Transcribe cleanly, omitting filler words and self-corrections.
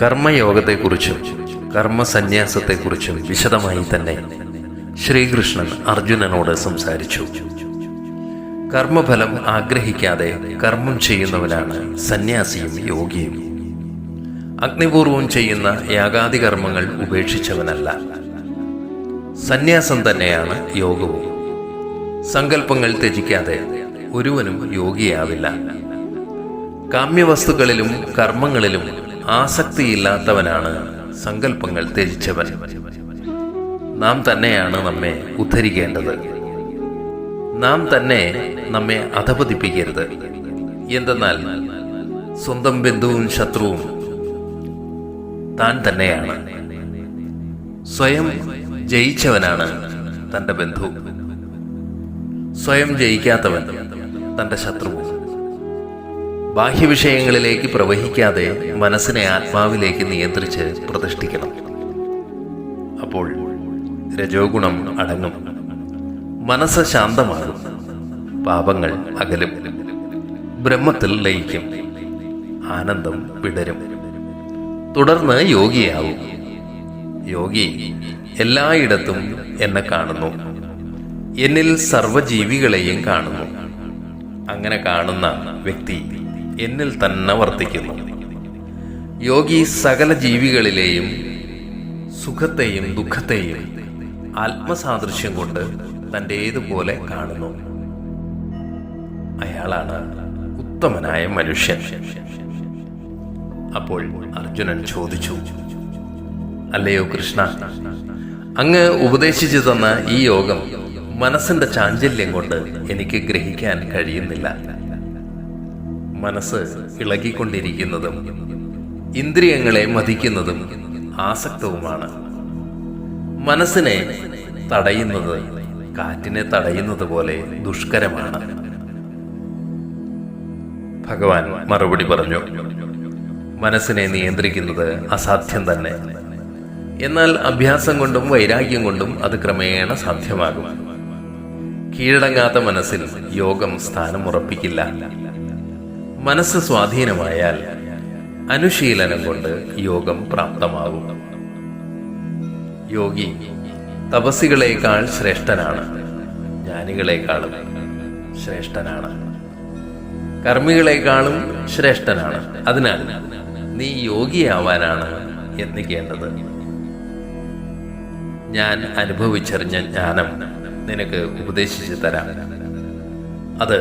കർമ്മയോഗത്തെക്കുറിച്ചും കർമ്മസന്യാസത്തെക്കുറിച്ചും വിശദമായി തന്നെ ശ്രീകൃഷ്ണൻ അർജുനനോട് സംസാരിച്ചു. കർമ്മഫലം ആഗ്രഹിക്കാതെ കർമ്മം ചെയ്യുന്നവനാണ് സന്യാസിയും യോഗിയും. അഗ്നിപൂർവം ചെയ്യുന്ന യാഗാദി കർമ്മങ്ങൾ ഉപേക്ഷിച്ചവനല്ല. സന്യാസം തന്നെയാണ് യോഗവും. സങ്കല്പങ്ങൾ ത്യജിക്കാതെ ഒരുവനും യോഗിയാവില്ല. കാമ്യവസ്തുക്കളിലും കർമ്മങ്ങളിലും ആസക്തിയില്ലാത്തവനാണ് സങ്കല്പങ്ങൾ ത്യജിച്ചവൻ. നാം തന്നെയാണ് നമ്മെ ഉദ്ധരിക്കേണ്ടത്. നാം തന്നെ നമ്മെ അധപതിപ്പിക്കരുത്. എന്തെന്നാൽ സ്വന്തം ബന്ധുവും ശത്രുവും താൻ തന്നെയാണ്. സ്വയം ജയിച്ചവനാണ് തൻ്റെ ബന്ധു, സ്വയം ജയിക്കാത്തവൻ തൻ്റെ ശത്രുവും. ബാഹ്യവിഷയങ്ങളിലേക്ക് പ്രവഹിക്കാതെ മനസ്സിനെ ആത്മാവിലേക്ക് നിയന്ത്രിച്ച് പ്രതിഷ്ഠിക്കണം. അപ്പോൾ രജോ ഗുണം അടങ്ങും, മനസ്സ് ശാന്തമാകും, പാപങ്ങൾ അകലും, ബ്രഹ്മത്തിൽ ലയിക്കും, ആനന്ദം വിടരും. തുടർന്ന് യോഗിയാവും. യോഗി എല്ലായിടത്തും എന്നെ കാണുന്നു, എന്നിൽ സർവജീവികളെയും കാണുന്നു. അങ്ങനെ കാണുന്ന വ്യക്തി എന്നിൽ തന്നെ വർത്തിക്കുന്നു. യോഗി സകല ജീവികളിലെയും സുഖത്തെയും ദുഃഖത്തെയും ആത്മസാദൃശ്യം കൊണ്ട് തൻ്റേതുപോലെ കാണുന്നു. അയാളാണ് ഉത്തമനായ മനുഷ്യൻ. അപ്പോൾ അർജുനൻ ചോദിച്ചു, അല്ലയോ കൃഷ്ണ, അങ്ങ് ഉപദേശിച്ചു തന്ന ഈ യോഗം മനസ്സിന്റെ ചാഞ്ചല്യം കൊണ്ട് എനിക്ക് ഗ്രഹിക്കാൻ കഴിയുന്നില്ല. മനസ്സ് ഇളകിക്കൊണ്ടിരിക്കുന്നതും ഇന്ദ്രിയങ്ങളെ മതിക്കുന്നതും ആസക്തവുമാണ്. മനസ്സിനെ തടയുന്നത് കാറ്റിനെ തടയുന്നത് പോലെ ദുഷ്കരമാണ്. ഭഗവാൻ മറുപടി പറഞ്ഞു, മനസ്സിനെ നിയന്ത്രിക്കുന്നത് അസാധ്യം തന്നെ. എന്നാൽ അഭ്യാസം കൊണ്ടും വൈരാഗ്യം കൊണ്ടും അത് ക്രമേണ സാധ്യമാകും. കീഴടങ്ങാത്ത മനസ്സിൽ യോഗം സ്ഥാനം ഉറപ്പിക്കില്ല. മനസ്സ് സ്വാധീനമായാൽ അനുശീലനം കൊണ്ട് യോഗം പ്രാപ്തമാകും. യോഗി തപസ്സികളേക്കാൾ ശ്രേഷ്ഠനാണ്, ജ്ഞാനികളെക്കാളും ശ്രേഷ്ഠനാണ്, കർമ്മികളെക്കാളും ശ്രേഷ്ഠനാണ്. അതിനാൽ നീ യോഗിയാവാനാണ് യത്നിക്കേണ്ടത്. ഞാൻ അനുഭവിച്ചറിഞ്ഞ ജ്ഞാനം നിനക്ക് ഉപദേശിച്ചു തരാം. അത്